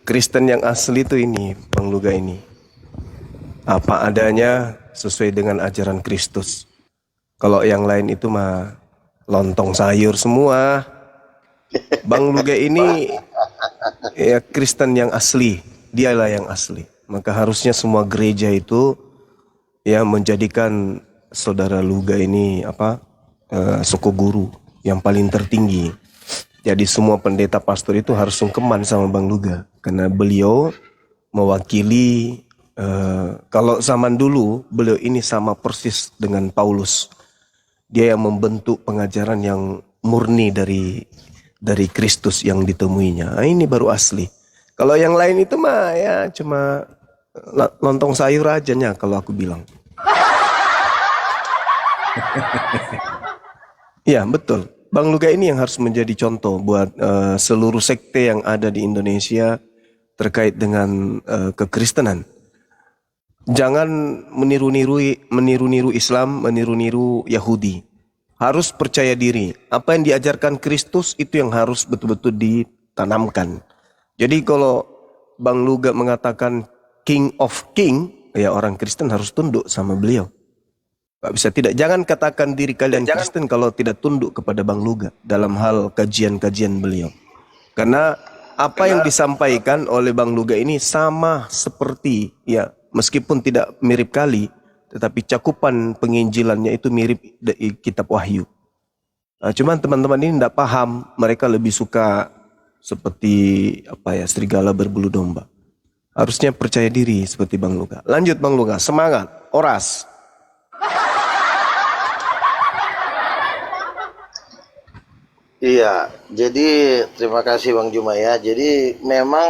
Kristen yang asli itu ini, Bang Luga ini. Apa adanya sesuai dengan ajaran Kristus. Kalau yang lain itu mah lontong sayur semua. Bang Luga ini ya Kristen yang asli. Dialah yang asli. Maka harusnya semua gereja itu ya menjadikan saudara Luga ini suku guru yang paling tertinggi. Jadi semua pendeta pastor itu harus sungkeman sama Bang Luga karena beliau mewakili kalau zaman dulu beliau ini sama persis dengan Paulus. Dia yang membentuk pengajaran yang murni dari Kristus yang ditemuinya. Nah, ini baru asli. Kalau yang lain itu mah ya cuma lontong sayur aja nya kalau aku bilang. Iya betul. Bang Luga ini yang harus menjadi contoh buat seluruh sekte yang ada di Indonesia terkait dengan kekristenan. Jangan meniru-niru Islam, meniru-niru Yahudi. Harus percaya diri. Apa yang diajarkan Kristus itu yang harus betul-betul ditanamkan. Jadi kalau Bang Luga mengatakan King of King, ya orang Kristen harus tunduk sama beliau. Gak bisa tidak. Jangan katakan diri kalian Kristen kalau tidak tunduk kepada Bang Luga dalam hal kajian-kajian beliau. Karena apa yang disampaikan oleh Bang Luga ini sama seperti ya meskipun tidak mirip kali, tetapi cakupan penginjilannya itu mirip kitab Wahyu. Nah, cuman teman-teman ini tidak paham, mereka lebih suka seperti serigala berbulu domba. Harusnya percaya diri seperti Bang Luga. Lanjut Bang Luga, semangat, oras. Iya, jadi terima kasih Bang Juma ya. Jadi memang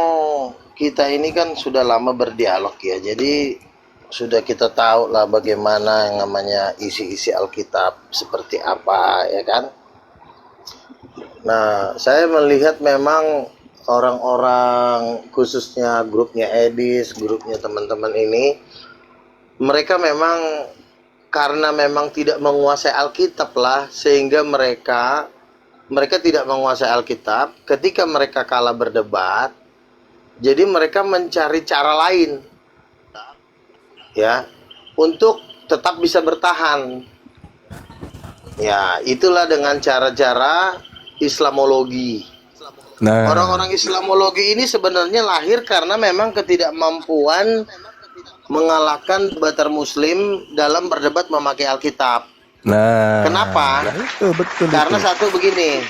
kita ini kan sudah lama berdialog ya. Jadi sudah kita tahu lah bagaimana yang namanya isi-isi Alkitab seperti apa ya kan. Nah, saya melihat memang orang-orang khususnya grupnya Edis, grupnya teman-teman ini, mereka memang karena memang tidak menguasai Alkitab lah sehingga mereka tidak menguasai Alkitab. Ketika mereka kalah berdebat, jadi mereka mencari cara lain ya untuk tetap bisa bertahan. Ya, itulah dengan cara-cara Islamologi. Nah, Orang-orang Islamologi ini sebenarnya lahir karena memang ketidakmampuan mengalahkan debater Muslim dalam berdebat memakai Alkitab. nah, Kenapa? itu betul Karena itu. satu begini.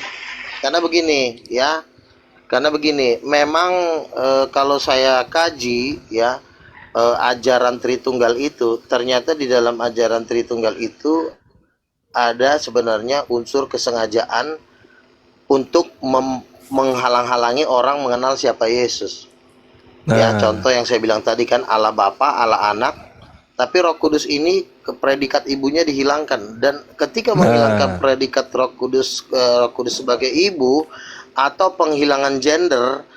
Karena begini, memang kalau saya kaji ya ajaran Tritunggal itu, ternyata di dalam ajaran Tritunggal itu ada sebenarnya unsur kesengajaan untuk menghalang-halangi orang mengenal siapa Yesus. Ya, contoh yang saya bilang tadi kan Allah Bapa, Allah Anak, tapi Roh Kudus ini predikat ibunya dihilangkan, dan ketika menghilangkan predikat Roh Kudus sebagai ibu atau penghilangan gender,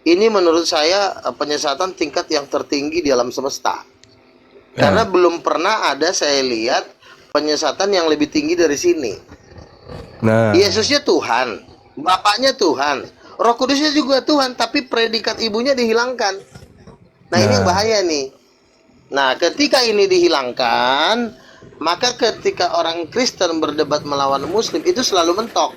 ini menurut saya penyesatan tingkat yang tertinggi di alam semesta. Karena belum pernah ada saya lihat penyesatan yang lebih tinggi dari sini. Nah, Yesusnya Tuhan, Bapaknya Tuhan, Roh Kudusnya juga Tuhan, tapi predikat ibunya dihilangkan. Nah, ini yang bahaya nih. Nah, ketika ini dihilangkan, maka ketika orang Kristen berdebat melawan Muslim itu selalu mentok.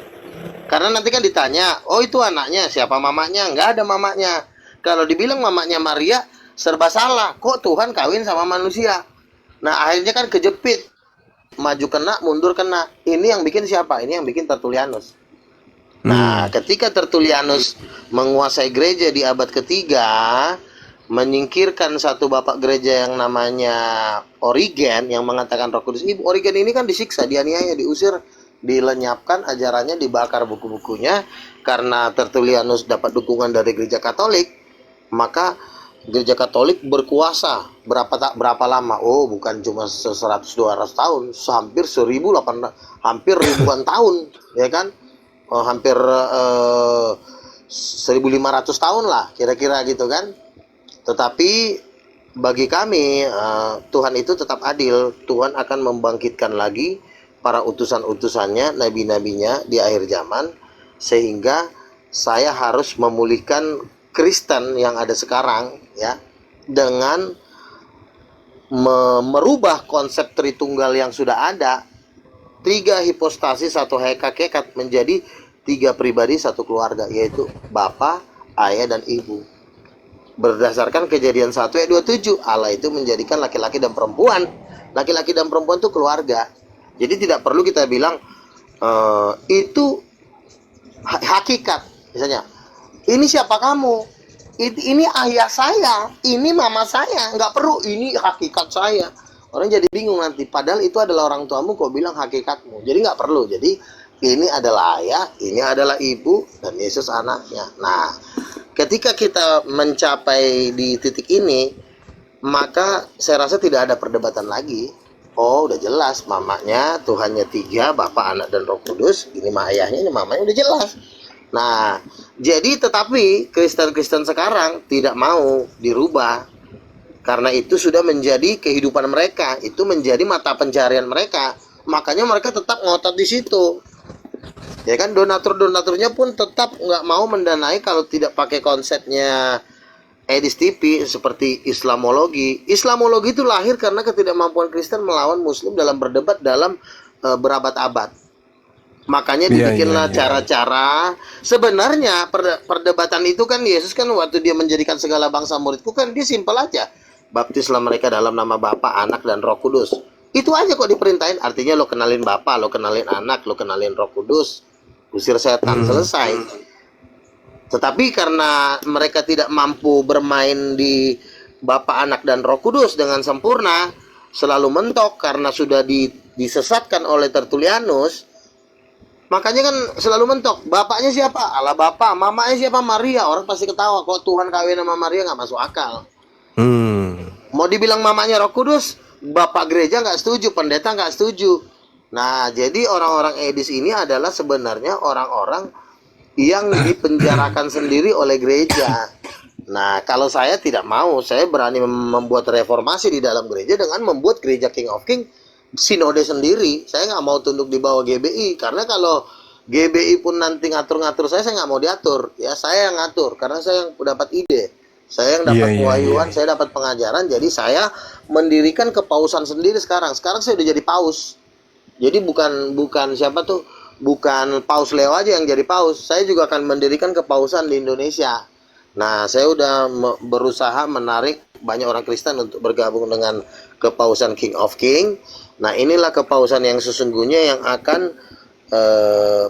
Karena nanti kan ditanya, oh itu anaknya, siapa mamanya? Nggak ada mamanya. Kalau dibilang mamanya Maria, serba salah. Kok Tuhan kawin sama manusia? Nah, akhirnya kan kejepit. Maju kena, mundur kena. Ini yang bikin siapa? Ini yang bikin Tertullianus. Nah, ketika Tertullianus menguasai gereja di abad ketiga, menyingkirkan satu bapak gereja yang namanya Origen yang mengatakan Roh Kudus Ibu. Origen ini kan disiksa, dianiaya, diusir, dilenyapkan ajarannya, dibakar buku-bukunya. Karena Tertullianus dapat dukungan dari gereja Katolik, maka gereja Katolik berkuasa berapa lama? Oh, bukan cuma 100-200 tahun, hampir 1.800, hampir ribuan tahun, ya kan? Hampir 1.500 tahun lah, kira-kira gitu kan. Tetapi bagi kami Tuhan itu tetap adil. Tuhan akan membangkitkan lagi para utusan-utusannya, nabi-nabinya di akhir zaman, sehingga saya harus memulihkan Kristen yang ada sekarang ya, dengan merubah konsep Tritunggal yang sudah ada, 3 hipostasis satu hakikat menjadi 3 pribadi satu keluarga, yaitu Bapa, Ayah, dan Ibu. Berdasarkan Kejadian 1 ayat 27, Allah itu menjadikan laki-laki dan perempuan. Laki-laki dan perempuan itu keluarga. Jadi tidak perlu kita bilang itu hakikat. Misalnya, ini siapa kamu? Ini ayah saya, ini mama saya. Nggak perlu, ini hakikat saya. Orang jadi bingung nanti. Padahal itu adalah orang tuamu, kok bilang hakikatmu. Jadi nggak perlu. Jadi ini adalah ayah, ini adalah ibu, dan Yesus anaknya. Nah, ketika kita mencapai di titik ini, maka saya rasa tidak ada perdebatan lagi. Oh, udah jelas, mamanya Tuhannya 3, Bapa, Anak, dan Roh Kudus. Ini mah ayahnya, ini mamanya, udah jelas. Nah, jadi tetapi Kristen-Kristen sekarang tidak mau dirubah. Karena itu sudah menjadi kehidupan mereka, itu menjadi mata pencarian mereka. Makanya mereka tetap ngotot di situ. Ya kan, donatur-donaturnya pun tetap nggak mau mendanai kalau tidak pakai konsepnya Edis TV seperti Islamologi. Islamologi itu lahir karena ketidakmampuan Kristen melawan Muslim dalam berdebat dalam berabad-abad. Makanya dibikinlah cara-cara. Sebenarnya perdebatan itu kan, Yesus kan waktu dia menjadikan segala bangsa muridku kan dia simpel aja. Baptislah mereka dalam nama Bapa, Anak, dan Roh Kudus. Itu aja kok diperintahin. Artinya lo kenalin Bapa, lo kenalin Anak, lo kenalin Roh Kudus. Usir setan, selesai. Tetapi karena mereka tidak mampu bermain di Bapa, Anak, dan Roh Kudus dengan sempurna, selalu mentok karena sudah disesatkan oleh Tertullianus. Makanya kan selalu mentok. Bapaknya siapa? Allah Bapa. Mamanya siapa? Maria. Orang pasti ketawa. Kok Tuhan kawin sama Maria? Nggak masuk akal. Mau dibilang mamanya Roh Kudus, Bapak gereja nggak setuju, pendeta nggak setuju. Nah, jadi orang-orang Edis ini adalah sebenarnya orang-orang yang dipenjarakan sendiri oleh gereja. Nah, kalau saya tidak mau, saya berani membuat reformasi di dalam gereja dengan membuat gereja King of King sinode sendiri. Saya nggak mau tunduk di bawah GBI, karena kalau GBI pun nanti ngatur-ngatur saya nggak mau diatur. Ya, saya yang ngatur, karena saya yang dapat ide, saya yang dapat pewahyuan, saya dapat pengajaran. Jadi saya mendirikan kepausan sendiri sekarang. Sekarang saya udah jadi paus. Jadi bukan siapa tuh, bukan Paus Leo aja yang jadi paus. Saya juga akan mendirikan kepausan di Indonesia. Nah, saya udah berusaha menarik banyak orang Kristen untuk bergabung dengan kepausan King of King. Nah, inilah kepausan yang sesungguhnya yang akan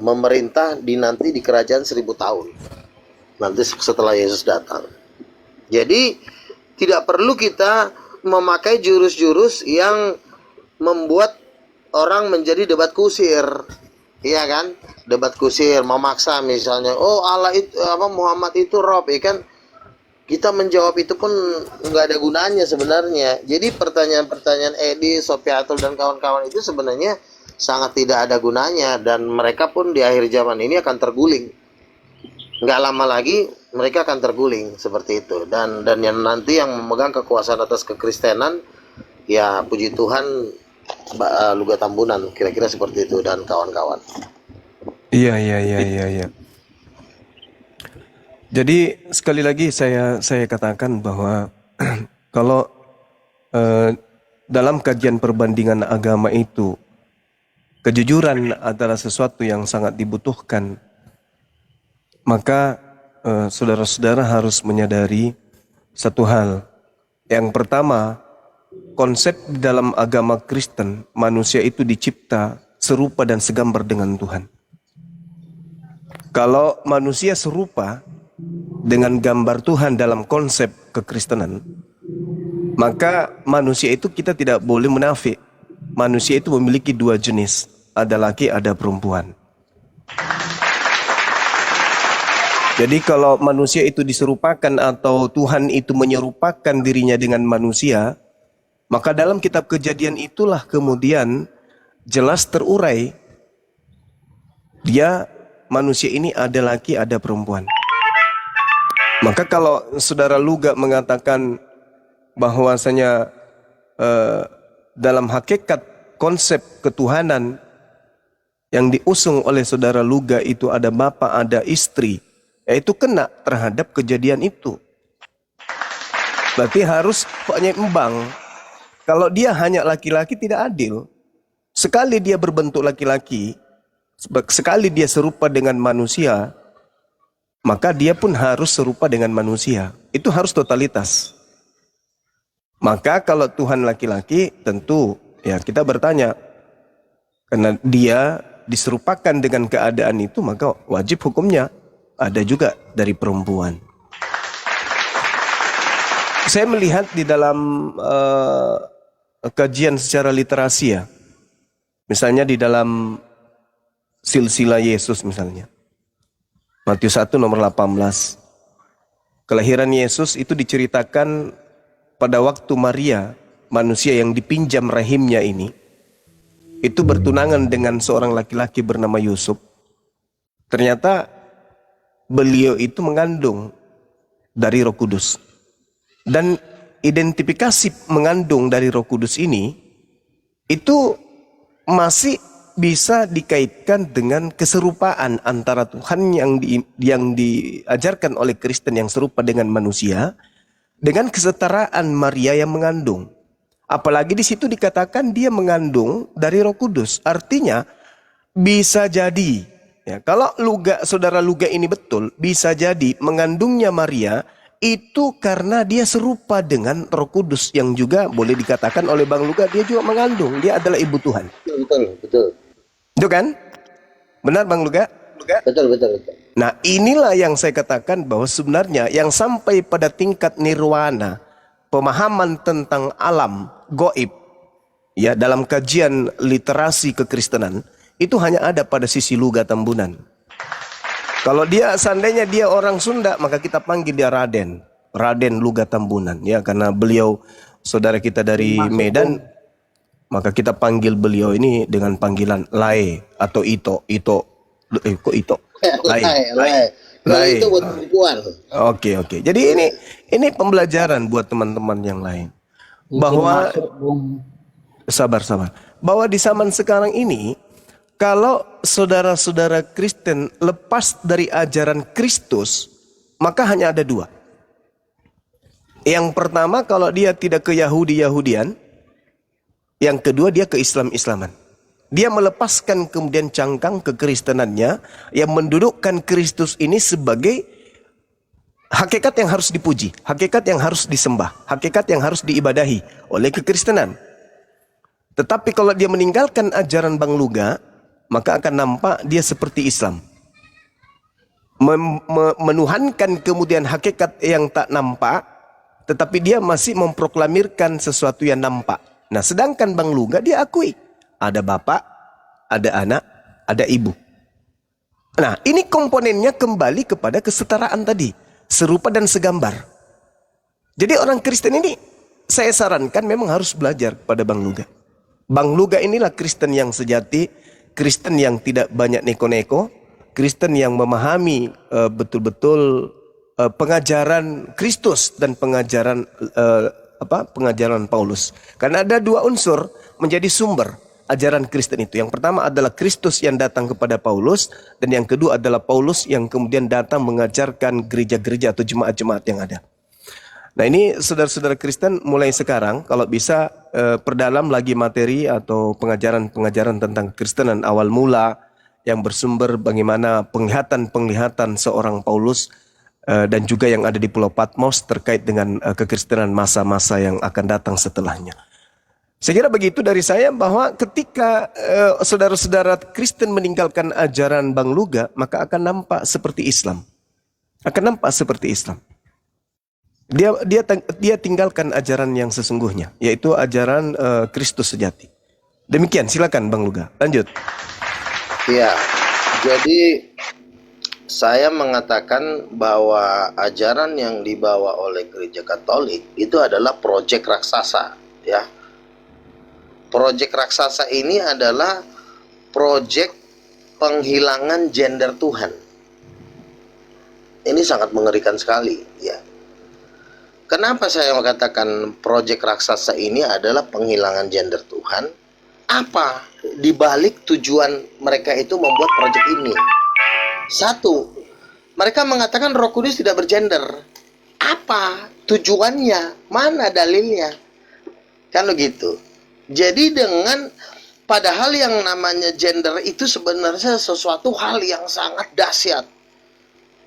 memerintah nanti di kerajaan 1000 tahun. Nanti setelah Yesus datang. Jadi, tidak perlu kita memakai jurus-jurus yang membuat orang menjadi debat kusir. Iya kan? Debat kusir, memaksa misalnya, oh Allah itu Muhammad itu rob, ya kan? Kita menjawab itu pun nggak ada gunanya sebenarnya. Jadi pertanyaan-pertanyaan Edi, Sopiatul, dan kawan-kawan itu sebenarnya sangat tidak ada gunanya, dan mereka pun di akhir zaman ini akan terguling. Nggak lama lagi mereka akan terguling seperti itu. Dan yang nanti yang memegang kekuasaan atas kekristenan, ya puji Tuhan, Luga Tambunan, kira-kira seperti itu, dan kawan-kawan. Iya. Jadi sekali lagi saya katakan bahwa kalau dalam kajian perbandingan agama itu kejujuran adalah sesuatu yang sangat dibutuhkan, maka saudara-saudara harus menyadari satu hal. Yang pertama, konsep dalam agama Kristen, manusia itu dicipta serupa dan segambar dengan Tuhan. Kalau manusia serupa dengan gambar Tuhan dalam konsep kekristenan, maka manusia itu kita tidak boleh munafik. Manusia itu memiliki 2 jenis, ada laki, ada perempuan. Jadi kalau manusia itu diserupakan atau Tuhan itu menyerupakan dirinya dengan manusia, maka dalam kitab Kejadian itulah kemudian jelas terurai manusia ini ada laki, ada perempuan. Maka kalau saudara Luga mengatakan bahwasanya dalam hakikat konsep ketuhanan yang diusung oleh saudara Luga itu ada bapa, ada istri, yaitu kena terhadap kejadian itu. Berarti harus penyeimbang. Kalau dia hanya laki-laki tidak adil. Sekali dia berbentuk laki-laki, sekali dia serupa dengan manusia, maka dia pun harus serupa dengan manusia. Itu harus totalitas. Maka kalau Tuhan laki-laki, tentu ya kita bertanya, karena dia diserupakan dengan keadaan itu, maka wajib hukumnya ada juga dari perempuan. Saya melihat di dalam kajian secara literasi ya, misalnya di dalam silsilah Yesus misalnya, Matius 1 nomor 18, kelahiran Yesus itu diceritakan pada waktu Maria, manusia yang dipinjam rahimnya ini, itu bertunangan dengan seorang laki-laki bernama Yusuf. Ternyata beliau itu mengandung dari Roh Kudus. Dan identifikasi mengandung dari Roh Kudus ini itu masih bisa dikaitkan dengan keserupaan antara Tuhan yang diajarkan oleh Kristen yang serupa dengan manusia dengan kesetaraan Maria yang mengandung. Apalagi di situ dikatakan dia mengandung dari Roh Kudus. Artinya bisa jadi ya, kalau saudara Luga ini betul, bisa jadi mengandungnya Maria itu karena dia serupa dengan Roh Kudus, yang juga boleh dikatakan oleh Bang Luga dia juga mengandung, dia adalah ibu Tuhan. Betul. Itu kan? Benar Bang Luga? Betul. Nah, inilah yang saya katakan bahwa sebenarnya yang sampai pada tingkat nirwana, pemahaman tentang alam goib ya dalam kajian literasi kekristenan itu hanya ada pada sisi Luga Tambunan. Kalau dia seandainya dia orang Sunda, maka kita panggil dia Raden Luga Tambunan ya, karena beliau saudara kita dari Medan, maka kita panggil beliau ini dengan panggilan Lae atau Ito. Kok Ito? Lae. Itu buat perempuan. Oke. Jadi ini pembelajaran buat teman-teman yang lain. Bahwa sabar. Bahwa di zaman sekarang ini, kalau saudara-saudara Kristen lepas dari ajaran Kristus, maka hanya ada dua. Yang pertama, kalau dia tidak ke Yahudian, yang kedua dia ke Islaman. Dia melepaskan kemudian cangkang kekristenannya yang mendudukkan Kristus ini sebagai hakikat yang harus dipuji, hakikat yang harus disembah, hakikat yang harus diibadahi oleh kekristenan. Tetapi kalau dia meninggalkan ajaran Bang Luga, maka akan nampak dia seperti Islam. Menuhankan kemudian hakikat yang tak nampak, tetapi dia masih memproklamirkan sesuatu yang nampak. Nah, sedangkan Bang Luga dia akui ada bapak, ada anak, ada ibu. Nah, ini komponennya kembali kepada kesetaraan tadi, serupa dan segambar. Jadi orang Kristen ini saya sarankan memang harus belajar pada Bang Luga. Bang Luga inilah Kristen yang sejati, Kristen yang tidak banyak neko-neko, Kristen yang memahami betul-betul pengajaran Kristus dan pengajaran Paulus. Karena ada dua unsur menjadi sumber ajaran Kristen itu. Yang pertama adalah Kristus yang datang kepada Paulus, dan yang kedua adalah Paulus yang kemudian datang mengajarkan gereja-gereja atau jemaat-jemaat yang ada. Nah, ini saudara-saudara Kristen mulai sekarang kalau bisa perdalam lagi materi atau pengajaran-pengajaran tentang Kristenan awal mula yang bersumber bagaimana penglihatan seorang Paulus dan juga yang ada di Pulau Patmos terkait dengan kekristenan masa-masa yang akan datang setelahnya. Saya kira begitu dari saya, bahwa ketika saudara-saudara Kristen meninggalkan ajaran Bang Luga, maka akan nampak seperti Islam. Dia tinggalkan ajaran yang sesungguhnya, yaitu ajaran Kristus sejati. Demikian, silakan Bang Luga, lanjut. Ya, jadi saya mengatakan bahwa ajaran yang dibawa oleh Gereja Katolik itu adalah proyek raksasa, ya. Proyek raksasa ini adalah proyek penghilangan gender Tuhan. Ini sangat mengerikan sekali, ya. Kenapa saya mengatakan proyek raksasa ini adalah penghilangan gender Tuhan? Apa dibalik tujuan mereka itu membuat proyek ini? Satu, Mereka mengatakan Roh Kudus tidak bergender. Apa tujuannya? Mana dalilnya? Kan begitu. Jadi dengan padahal yang namanya gender itu sebenarnya sesuatu hal yang sangat dahsyat.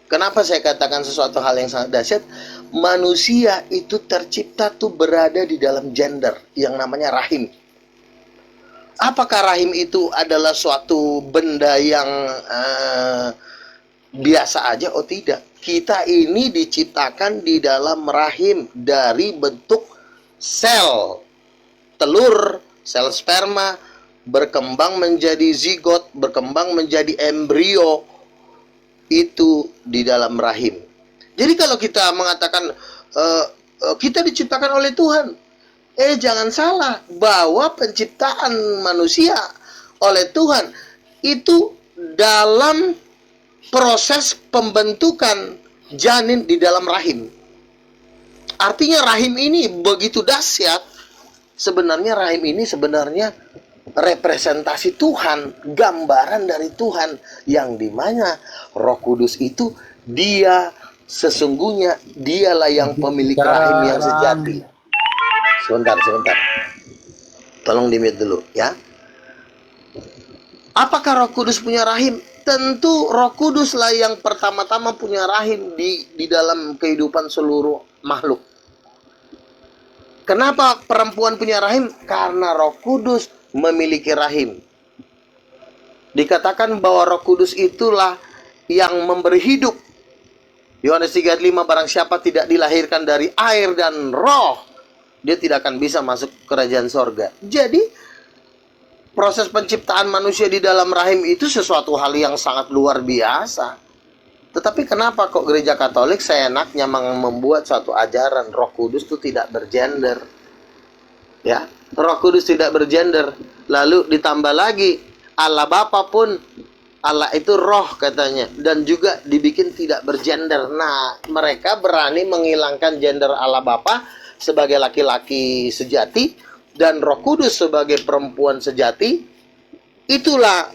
Kenapa saya katakan sesuatu hal yang sangat dahsyat? Manusia itu tercipta tuh berada di dalam gender yang namanya rahim. Apakah rahim itu adalah suatu benda yang biasa aja? Oh tidak. Kita ini diciptakan di dalam rahim dari bentuk sel telur, sel sperma, berkembang menjadi zigot, berkembang menjadi embrio, itu di dalam rahim. Jadi kalau kita mengatakan kita diciptakan oleh Tuhan, jangan salah, bahwa penciptaan manusia oleh Tuhan itu dalam proses pembentukan janin di dalam rahim. Artinya rahim ini begitu dahsyat. Sebenarnya rahim ini sebenarnya representasi Tuhan, gambaran dari Tuhan, yang dimana Roh Kudus itu dia sesungguhnya dialah yang pemilik rahim yang sejati. Sebentar. Tolong di-mute dulu ya. Apakah Roh Kudus punya rahim? Tentu Roh Kuduslah yang pertama-tama punya rahim di dalam kehidupan seluruh makhluk. Kenapa perempuan punya rahim? Karena Roh Kudus memiliki rahim. Dikatakan bahwa Roh Kudus itulah yang memberi hidup. Yohanes 3:5, barang siapa tidak dilahirkan dari air dan roh, dia tidak akan bisa masuk kerajaan sorga. Jadi proses penciptaan manusia di dalam rahim itu sesuatu hal yang sangat luar biasa. Tetapi kenapa kok gereja Katolik seenaknya membuat suatu ajaran Roh Kudus itu tidak bergender? Ya, Roh Kudus tidak bergender. Lalu ditambah lagi Allah Bapa pun, Allah itu roh katanya, dan juga dibikin tidak bergender. Nah, mereka berani menghilangkan gender Allah Bapa sebagai laki-laki sejati dan Roh Kudus sebagai perempuan sejati. Itulah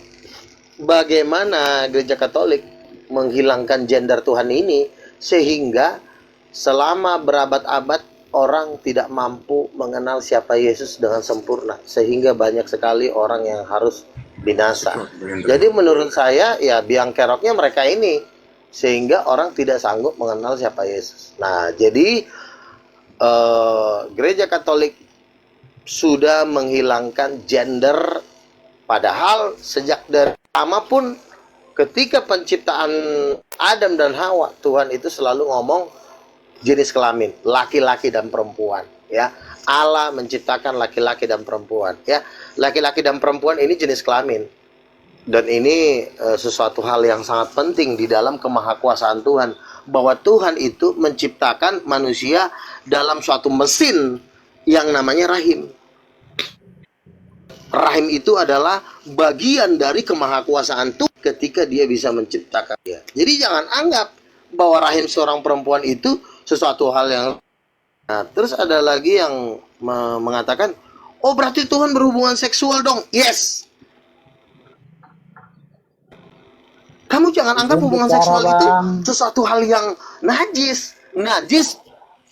bagaimana gereja Katolik menghilangkan gender Tuhan ini, sehingga selama berabad-abad orang tidak mampu mengenal siapa Yesus dengan sempurna, sehingga banyak sekali orang yang harus binasa. Jadi menurut saya ya biang keroknya mereka ini, sehingga orang tidak sanggup mengenal siapa Yesus. Nah, jadi gereja Katolik sudah menghilangkan gender, padahal sejak dari lama pun ketika penciptaan Adam dan Hawa, Tuhan itu selalu ngomong jenis kelamin, laki-laki dan perempuan, ya. Allah menciptakan laki-laki dan perempuan, ya. Laki-laki dan perempuan ini jenis kelamin. Dan ini sesuatu hal yang sangat penting di dalam kemahakuasaan Tuhan, bahwa Tuhan itu menciptakan manusia dalam suatu mesin yang namanya rahim. Rahim itu adalah bagian dari kemahakuasaan Tuhan ketika dia bisa menciptakan dia. Jadi jangan anggap bahwa rahim seorang perempuan itu sesuatu hal yang... Nah, terus ada lagi yang mengatakan, oh berarti Tuhan berhubungan seksual dong. Yes. Kamu jangan anggap hubungan seksual itu sesuatu hal yang najis. Najis.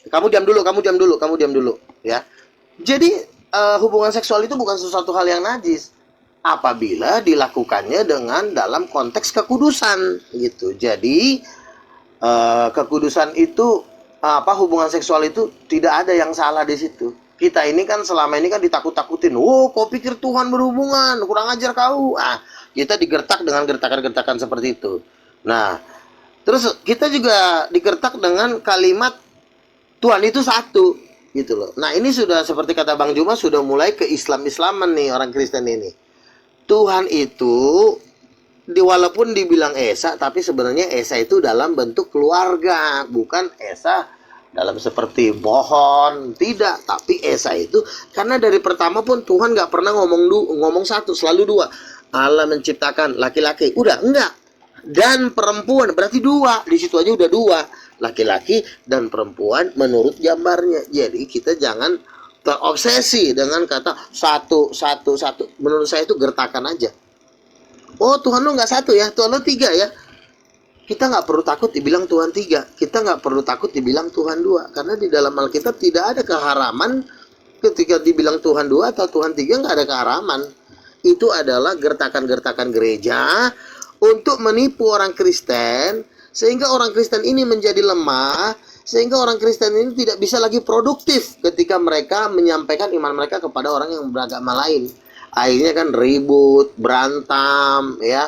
Kamu diam dulu, ya. Jadi hubungan seksual itu bukan sesuatu hal yang najis apabila dilakukannya dengan dalam konteks kekudusan, gitu. Jadi kekudusan itu hubungan seksual itu tidak ada yang salah di situ. Kita ini kan selama ini kan ditakut-takutin. Kau pikir Tuhan berhubungan, kurang ajar kau. Kita digertak dengan gertakan-gertakan seperti itu. Nah, terus kita juga digertak dengan kalimat Tuhan itu satu, gitu loh. Nah, ini sudah seperti kata Bang Juma, sudah mulai ke Islam-Islaman nih orang Kristen ini. Tuhan itu walaupun dibilang Esa, tapi sebenarnya Esa itu dalam bentuk keluarga, bukan Esa dalam seperti pohon, tidak. Tapi Esa itu karena dari pertama pun Tuhan nggak pernah ngomong satu, selalu dua. Allah menciptakan laki-laki, udah enggak, dan perempuan, berarti dua. Di situ aja udah dua, laki-laki dan perempuan menurut gambarnya. Jadi kita jangan terobsesi dengan kata satu. Menurut saya itu gertakan aja. Oh Tuhan lo nggak satu ya, Tuhan lo tiga ya. kita nggak perlu takut dibilang Tuhan 3. Kita nggak perlu takut dibilang Tuhan 2. Karena di dalam Alkitab tidak ada keharaman ketika dibilang Tuhan 2 atau Tuhan 3, nggak ada keharaman. Itu adalah gertakan-gertakan gereja untuk menipu orang Kristen, sehingga orang Kristen ini menjadi lemah, sehingga orang Kristen ini tidak bisa lagi produktif ketika mereka menyampaikan iman mereka kepada orang yang beragama lain. Akhirnya kan ribut, berantem, ya,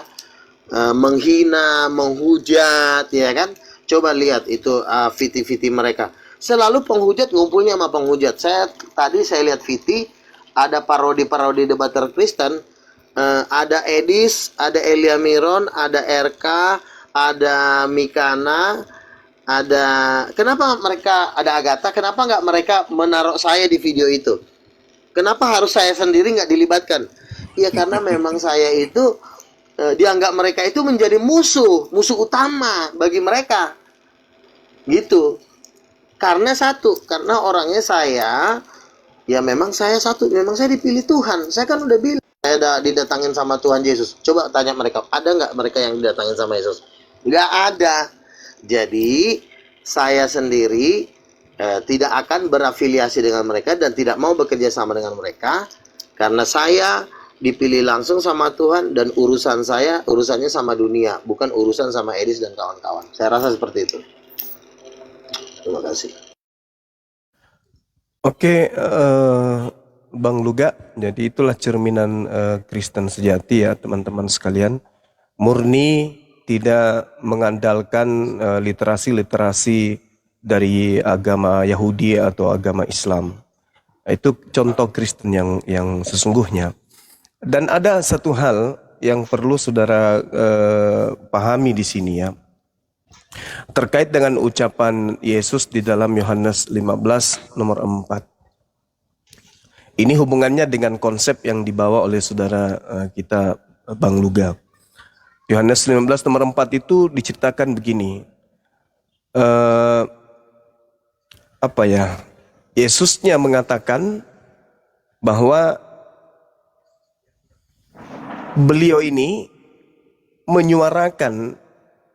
menghina, menghujat, ya kan? Coba lihat itu VT-VT mereka. Selalu penghujat ngumpulnya sama penghujat. Tadi saya lihat VT, ada parodi-parodi debater Kristen, ada Edis, ada Elia Miron, ada RK, ada Mikana, ada, kenapa mereka, ada Agatha, kenapa nggak mereka menaruh saya di video itu? Kenapa harus saya sendiri nggak dilibatkan? Ya karena memang saya itu dianggap mereka itu menjadi musuh utama bagi mereka, gitu. Karena karena orangnya saya, ya memang saya memang saya dipilih Tuhan. Saya kan udah bilang, saya didatangin sama Tuhan Yesus. Coba tanya mereka, ada nggak mereka yang didatangin sama Yesus? Nggak ada. Jadi saya sendiri tidak akan berafiliasi dengan mereka dan tidak mau bekerja sama dengan mereka, karena saya dipilih langsung sama Tuhan dan urusannya sama dunia, bukan urusan sama Edis dan kawan-kawan. Saya rasa seperti itu. Terima kasih. Oke, Bang Luga, jadi itulah cerminan Kristen sejati ya teman-teman sekalian. Murni tidak mengandalkan literasi-literasi dari agama Yahudi atau agama Islam. Itu contoh Kristen yang sesungguhnya. Dan ada satu hal yang perlu saudara pahami di sini ya. Terkait dengan ucapan Yesus di dalam Yohanes 15 nomor 4. Ini hubungannya dengan konsep yang dibawa oleh saudara kita Bang Luga. Yohanes 15 nomor 4 itu diceritakan begini. Yesusnya mengatakan bahwa beliau ini menyuarakan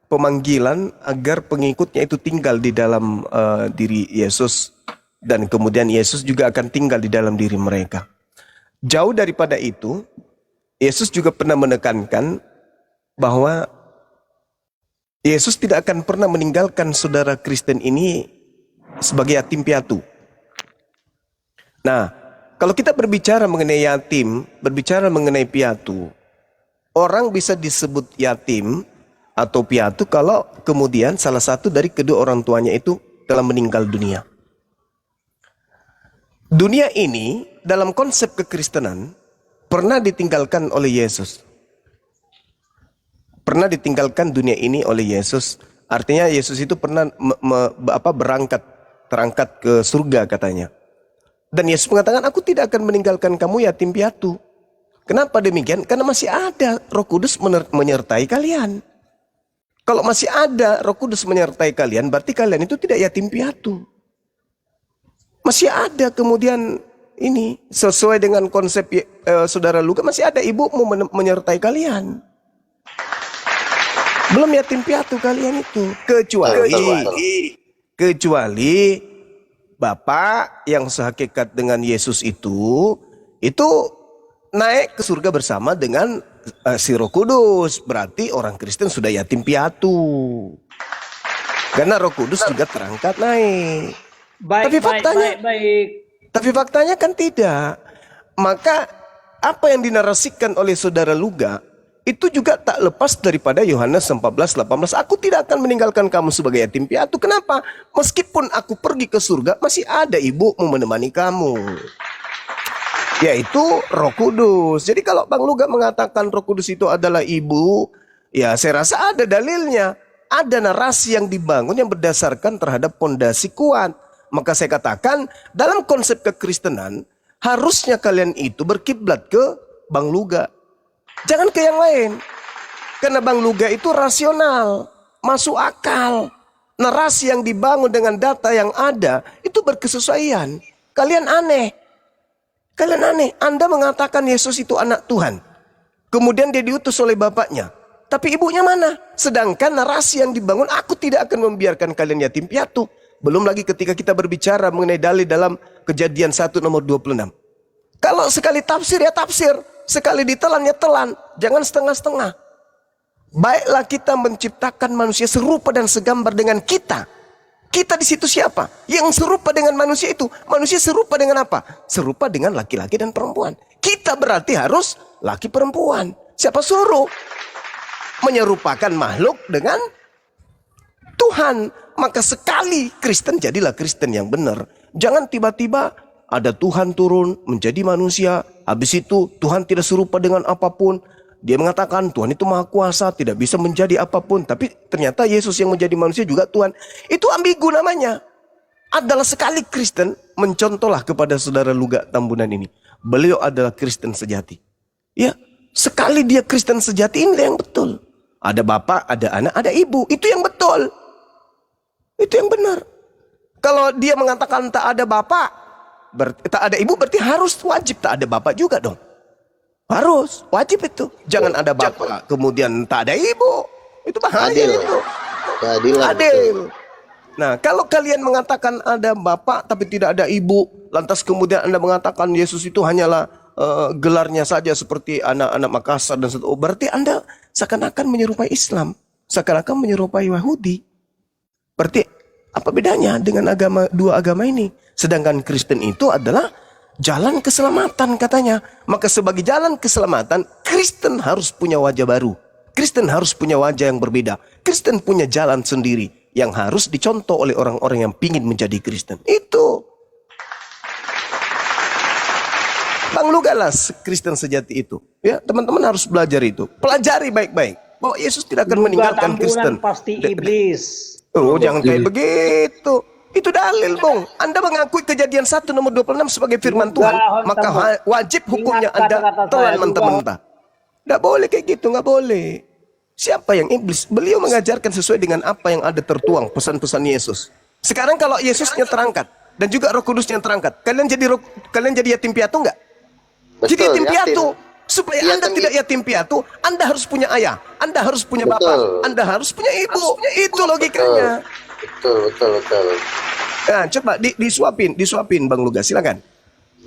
pemanggilan agar pengikutnya itu tinggal di dalam diri Yesus, dan kemudian Yesus juga akan tinggal di dalam diri mereka. Jauh daripada itu, Yesus juga pernah menekankan bahwa Yesus tidak akan pernah meninggalkan saudara Kristen ini sebagai yatim piatu. Nah, kalau kita berbicara mengenai yatim, berbicara mengenai piatu, orang bisa disebut yatim atau piatu kalau kemudian salah satu dari kedua orang tuanya itu telah meninggal dunia. Dunia ini dalam konsep kekristenan pernah ditinggalkan oleh Yesus. Pernah ditinggalkan dunia ini oleh Yesus. Artinya Yesus itu pernah terangkat ke surga katanya. Dan Yesus mengatakan, aku tidak akan meninggalkan kamu yatim piatu. Kenapa demikian? Karena masih ada Roh Kudus menyertai kalian. Kalau masih ada Roh Kudus menyertai kalian, berarti kalian itu tidak yatim piatu. Masih ada kemudian ini, sesuai dengan konsep saudara Luka, masih ada ibumu menyertai kalian. Belum yatim piatu kalian itu. Kecuali Bapak yang sehakikat dengan Yesus itu naik ke surga bersama dengan si Roh Kudus. Berarti orang Kristen sudah yatim piatu. Karena Roh Kudus juga terangkat naik. Tapi faktanya kan tidak. Maka apa yang dinarasikan oleh saudara Luga itu juga tak lepas daripada Yohanes 14:18. Aku tidak akan meninggalkan kamu sebagai yatim piatu. Kenapa? Meskipun aku pergi ke surga, masih ada ibumu menemani kamu, yaitu Roh Kudus. Jadi kalau Bang Luga mengatakan Roh Kudus itu adalah ibu, ya saya rasa ada dalilnya. Ada narasi yang dibangun yang berdasarkan terhadap pondasi kuat. Maka saya katakan dalam konsep kekristenan harusnya kalian itu berkiblat ke Bang Luga. Jangan ke yang lain. Karena Bang Luga itu rasional, masuk akal. Narasi yang dibangun dengan data yang ada itu berkesesuaian. Kalian aneh. Anda mengatakan Yesus itu anak Tuhan. Kemudian dia diutus oleh bapaknya. Tapi ibunya mana? Sedangkan narasi yang dibangun, aku tidak akan membiarkan kalian yatim piatu. Belum lagi ketika kita berbicara mengenai dalil dalam Kejadian 1 nomor 26. Kalau sekali tafsir ya tafsir, sekali ditelan ya telan, jangan setengah-setengah. Baiklah kita menciptakan manusia serupa dan segambar dengan kita. Kita di situ siapa? Yang serupa dengan manusia itu. Manusia serupa dengan apa? Serupa dengan laki-laki dan perempuan. Kita berarti harus laki perempuan. Siapa suruh? Menyerupakan makhluk dengan Tuhan. Maka sekali Kristen, jadilah Kristen yang benar. Jangan tiba-tiba ada Tuhan turun menjadi manusia. Habis itu Tuhan tidak serupa dengan apapun. Dia mengatakan Tuhan itu maha kuasa, tidak bisa menjadi apapun. Tapi ternyata Yesus yang menjadi manusia juga Tuhan. Itu ambigu namanya. Adalah sekali Kristen, mencontohlah kepada saudara Luga Tambunan ini. Beliau adalah Kristen sejati. Ya, sekali dia Kristen sejati, ini yang betul. Ada bapak, ada anak, ada ibu. Itu yang betul. Itu yang benar. Kalau dia mengatakan tak ada bapak, tak ada ibu, berarti harus wajib tak ada bapak juga dong. Harus, wajib itu. Jangan ada bapak, kemudian tak ada ibu. Itu bahaya itu. Adil. Nah, kalau kalian mengatakan ada bapak tapi tidak ada ibu, lantas kemudian Anda mengatakan Yesus itu hanyalah gelarnya saja seperti anak-anak Makassar dan seterusnya, berarti Anda seakan-akan menyerupai Islam, seakan-akan menyerupai Yahudi. Berarti apa bedanya dengan dua agama ini? Sedangkan Kristen itu adalah jalan keselamatan katanya. Maka sebagai jalan keselamatan, Kristen harus punya wajah baru. Kristen harus punya wajah yang berbeda. Kristen punya jalan sendiri yang harus dicontoh oleh orang-orang yang ingin menjadi Kristen. Itu. Bang Lugalas Kristen sejati itu. Ya, teman-teman harus belajar itu. Pelajari baik-baik bahwa Yesus tidak akan meninggalkan Kristen. Pasti iblis. Oh, jangan kayak begitu. Itu dalil, Bung. Anda mengakui Kejadian 1 nomor 26 sebagai firman Tuhan, maka wajib hukumnya Anda telan mentah-mentah. Tidak boleh kayak gitu, nggak boleh. Siapa yang iblis? Beliau mengajarkan sesuai dengan apa yang ada tertuang pesan-pesan Yesus. Sekarang kalau Yesusnya terangkat dan juga Roh Kudusnya terangkat, kalian jadi yatim piatu nggak? Jadi yatim piatu. Supaya Anda tidak yatim piatu, Anda harus punya ayah, Anda harus punya bapak, Anda harus punya ibu. Itu logikanya. Betul. Nah, coba disuapin Bang Lugas, silakan.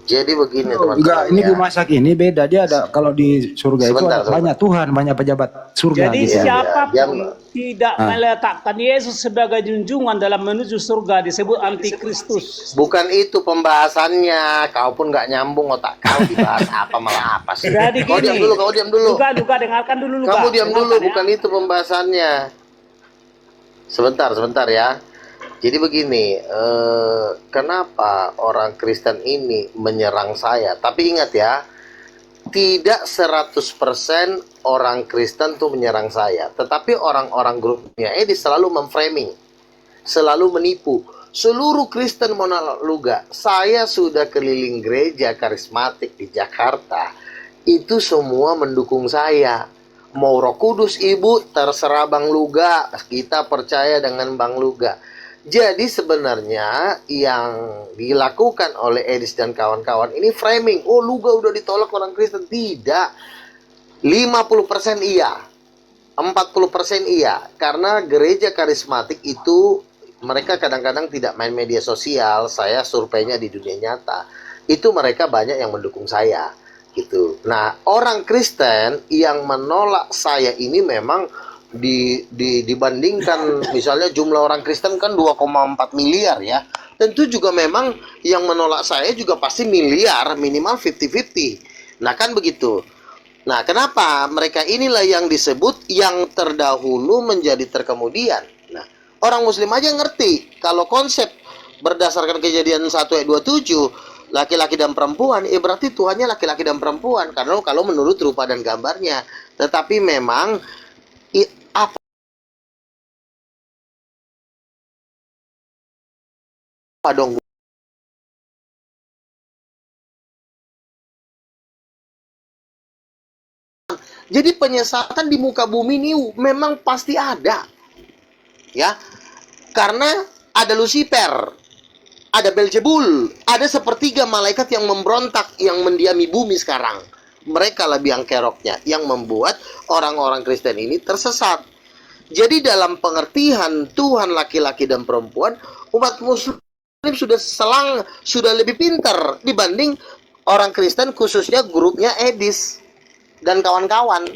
Jadi begini teman-teman. Enggak, ini Bu Masak ini beda. Dia ada, kalau di surga itu ada banyak Tuhan, banyak pejabat surga. Jadi gitu. siapapun tidak meletakkan Yesus sebagai junjungan dalam menuju surga disebut antikristus. Bukan itu pembahasannya. Kau pun nggak nyambung otak kau dibahas apa malah apa sih. Jadi Kau diam dulu. Luka, dengarkan dulu Luka. Kamu diam dulu, ya. bukan itu pembahasannya. Sebentar ya. Jadi begini, kenapa orang Kristen ini menyerang saya? Tapi ingat ya, tidak 100% orang Kristen tuh menyerang saya. Tetapi orang-orang grupnya ini selalu memframing, selalu menipu. Seluruh Kristen Monaluga, saya sudah keliling gereja karismatik di Jakarta, itu semua mendukung saya. Mau Roh Kudus Ibu, terserah Bang Luga, kita percaya dengan Bang Luga. Jadi sebenarnya yang dilakukan oleh Edis dan kawan-kawan ini framing. Oh, Luga udah ditolak orang Kristen. Tidak. 50% iya. 40% iya. Karena gereja karismatik itu mereka kadang-kadang tidak main media sosial. Saya surveinya di dunia nyata. Itu mereka banyak yang mendukung saya. Gitu. Nah, orang Kristen yang menolak saya ini memang dibandingkan misalnya jumlah orang Kristen kan 2,4 miliar ya. Tentu juga memang yang menolak saya juga pasti miliar, minimal 50-50. Nah kan begitu. Nah kenapa mereka inilah yang disebut yang terdahulu menjadi terkemudian. Nah orang muslim aja ngerti kalau konsep berdasarkan Kejadian 1 ayat 27 laki-laki dan perempuan, berarti Tuhannya laki-laki dan perempuan karena kalau menurut rupa dan gambarnya. Tetapi memang apa dong? Jadi penyesatan di muka bumi ini memang pasti ada. Ya. Karena ada Lucifer, ada Belzebul, ada sepertiga malaikat yang memberontak yang mendiami bumi sekarang. Mereka lah biang keroknya yang membuat orang-orang Kristen ini tersesat. Jadi dalam pengertian Tuhan laki-laki dan perempuan, umat Muslim sudah lebih pintar dibanding orang Kristen, khususnya grupnya Edis dan kawan-kawan.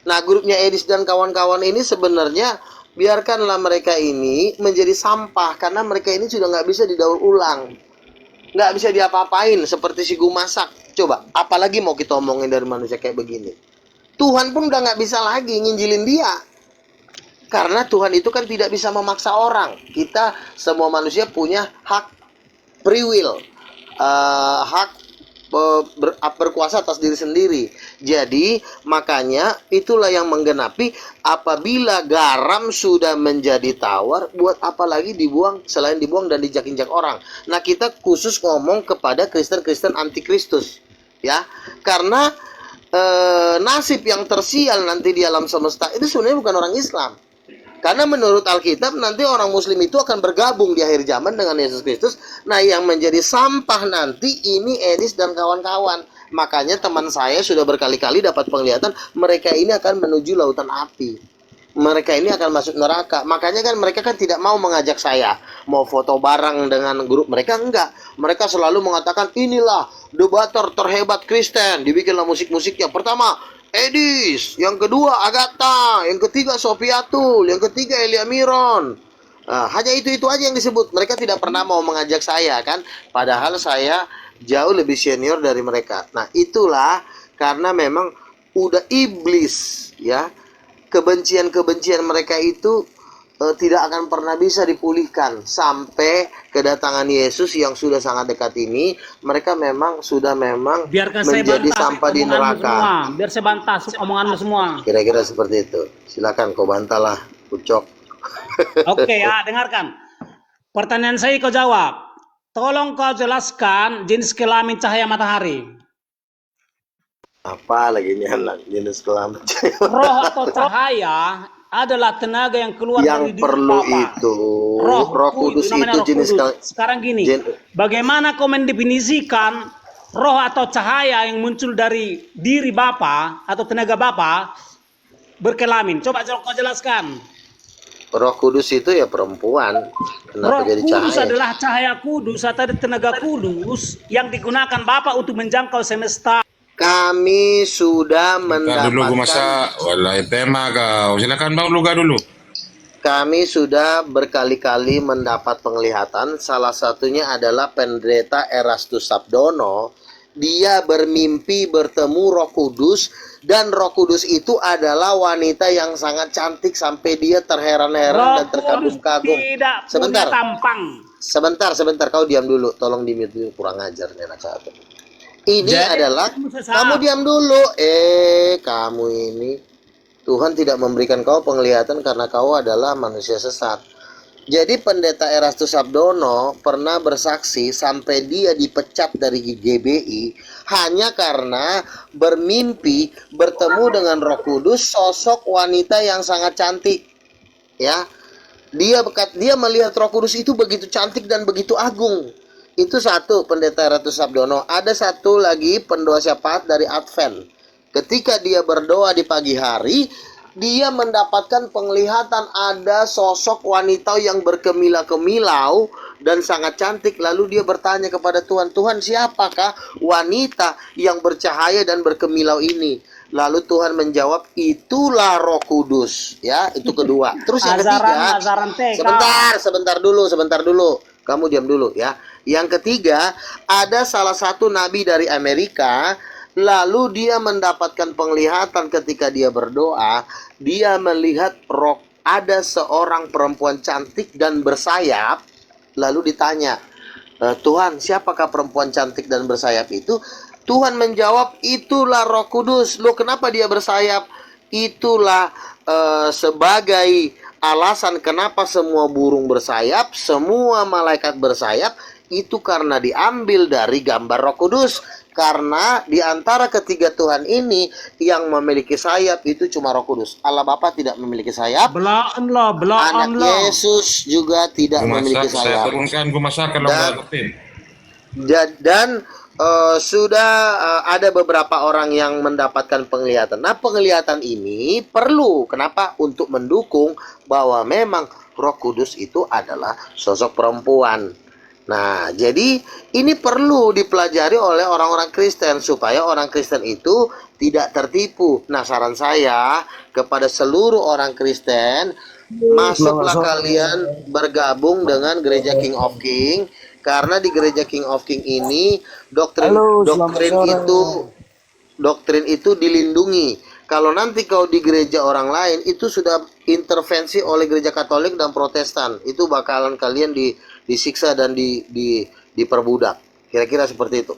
Nah, grupnya Edis dan kawan-kawan ini sebenarnya biarkanlah mereka ini menjadi sampah, karena mereka ini sudah nggak bisa didaur ulang, nggak bisa diapa-apain seperti si Gumasak. Coba, apalagi mau kita omongin dari manusia kayak begini. Tuhan pun udah nggak bisa lagi nginjilin dia, karena Tuhan itu kan tidak bisa memaksa orang. Kita semua manusia punya hak free will, hak berkuasa atas diri sendiri. Jadi makanya itulah yang menggenapi, apabila garam sudah menjadi tawar, buat apa lagi dibuang selain dibuang dan dijak-injak orang. Nah, kita khusus ngomong kepada Kristen-Kristen antikristus, ya, karena nasib yang tersial nanti di alam semesta itu sebenarnya bukan orang Islam. Karena menurut Alkitab nanti orang Muslim itu akan bergabung di akhir zaman dengan Yesus Kristus. Nah, yang menjadi sampah nanti ini Edis dan kawan-kawan. Makanya teman saya sudah berkali-kali dapat penglihatan mereka ini akan menuju lautan api. Mereka ini akan masuk neraka. Makanya kan mereka kan tidak mau mengajak saya mau foto bareng dengan grup mereka, enggak. Mereka selalu mengatakan inilah debater terhebat Kristen. Dibikinlah musik-musiknya. Pertama Edis, yang kedua Agatha, yang ketiga Sofiatul, yang ketiga Elia Miron. Nah, hanya itu aja yang disebut. Mereka tidak pernah mau mengajak saya kan, padahal saya jauh lebih senior dari mereka. Nah, itulah karena memang udah iblis, ya. Kebencian-kebencian mereka itu tidak akan pernah bisa dipulihkan sampai kedatangan Yesus yang sudah sangat dekat ini. Mereka memang sudah Biarkan menjadi saya bantah sampah di omonganmu neraka. semua. Biar saya bantah omonganmu semua. Kira-kira seperti itu. Silakan kau bantahlah, Ucok. Oke ya, dengarkan. Pertanyaan saya kau jawab. Tolong kau jelaskan jenis kelamin cahaya matahari. Apa lagi ini anak jenis kelamin? Roh atau cahaya adalah tenaga yang keluar Yang dari diri perlu Bapa. itu Roh Kudus namanya itu Roh jenis Kudus. Sekarang gini, Jen- bagaimana kau mendefinisikan roh atau cahaya yang muncul dari diri Bapa atau tenaga Bapa berkelamin? Coba kau jelaskan. Roh Kudus itu ya perempuan. Kenapa Roh jadi Kudus cahaya? adalah cahaya kudus atau tenaga kudus yang digunakan Bapa untuk menjangkau semesta. Kami sudah Luka dulu gue mendapatkan, masak. Walai tema kau. Silakan Bang Luka dulu. kami sudah berkali-kali mendapat penglihatan. Salah satunya adalah pendeta Erastus Sabdono. Dia bermimpi bertemu Roh Kudus, dan Roh Kudus itu adalah wanita yang sangat cantik sampai dia terheran-heran Roh dan Kudus terkagum-kagum. tidak Sebentar. punya tampang. Sebentar, kau diam dulu. Tolong di mute dulu, kurang ajar nih anak satu. Ini Jadi, adalah, sesat. kamu diam dulu. Kamu ini, Tuhan tidak memberikan kau penglihatan karena kau adalah manusia sesat. Jadi pendeta Erastus Sabdono pernah bersaksi sampai dia dipecat dari GBI hanya karena bermimpi bertemu dengan Roh Kudus, sosok wanita yang sangat cantik. Ya, dia melihat Roh Kudus itu begitu cantik dan begitu agung. Itu satu, pendeta Erastus Sabdono. Ada satu lagi pendoa syafaat dari Advent. Ketika dia berdoa di pagi hari, dia mendapatkan penglihatan ada sosok wanita yang berkemilau-kemilau dan sangat cantik. Lalu dia bertanya kepada Tuhan, Tuhan, siapakah wanita yang bercahaya dan berkemilau ini? Lalu Tuhan menjawab, itulah Roh Kudus. Ya, itu kedua. Terus yang ketiga, Ajaran TK. sebentar dulu. Kamu diam dulu ya. Yang ketiga, ada salah satu nabi dari Amerika. Lalu dia mendapatkan penglihatan ketika dia berdoa. Dia melihat roh, ada seorang perempuan cantik dan bersayap. Lalu ditanya, Tuhan, siapakah perempuan cantik dan bersayap itu? Tuhan menjawab, itulah Roh Kudus. Loh, kenapa dia bersayap? Itulah sebagai alasan kenapa semua burung bersayap, semua malaikat bersayap. Itu karena diambil dari gambar Roh Kudus. Karena di antara ketiga Tuhan ini yang memiliki sayap itu cuma Roh Kudus. Allah Bapa tidak memiliki sayap. Anak Yesus juga tidak Gue memiliki masak. Saya sayap. turunkan gue masak kalau nggak ngerti. Dan ada beberapa orang yang mendapatkan penglihatan. Nah, penglihatan ini perlu. Kenapa? Untuk mendukung bahwa memang Roh Kudus itu adalah sosok perempuan. Nah, jadi ini perlu dipelajari oleh orang-orang Kristen supaya orang Kristen itu tidak tertipu. Nah, saran saya kepada seluruh orang Kristen, masuklah kalian bergabung dengan Gereja King of King, karena di Gereja King of King ini doktrin itu dilindungi. Kalau nanti kau di gereja orang lain itu sudah intervensi oleh gereja Katolik dan Protestan, itu bakalan kalian disiksa dan diperbudak. Kira-kira seperti itu.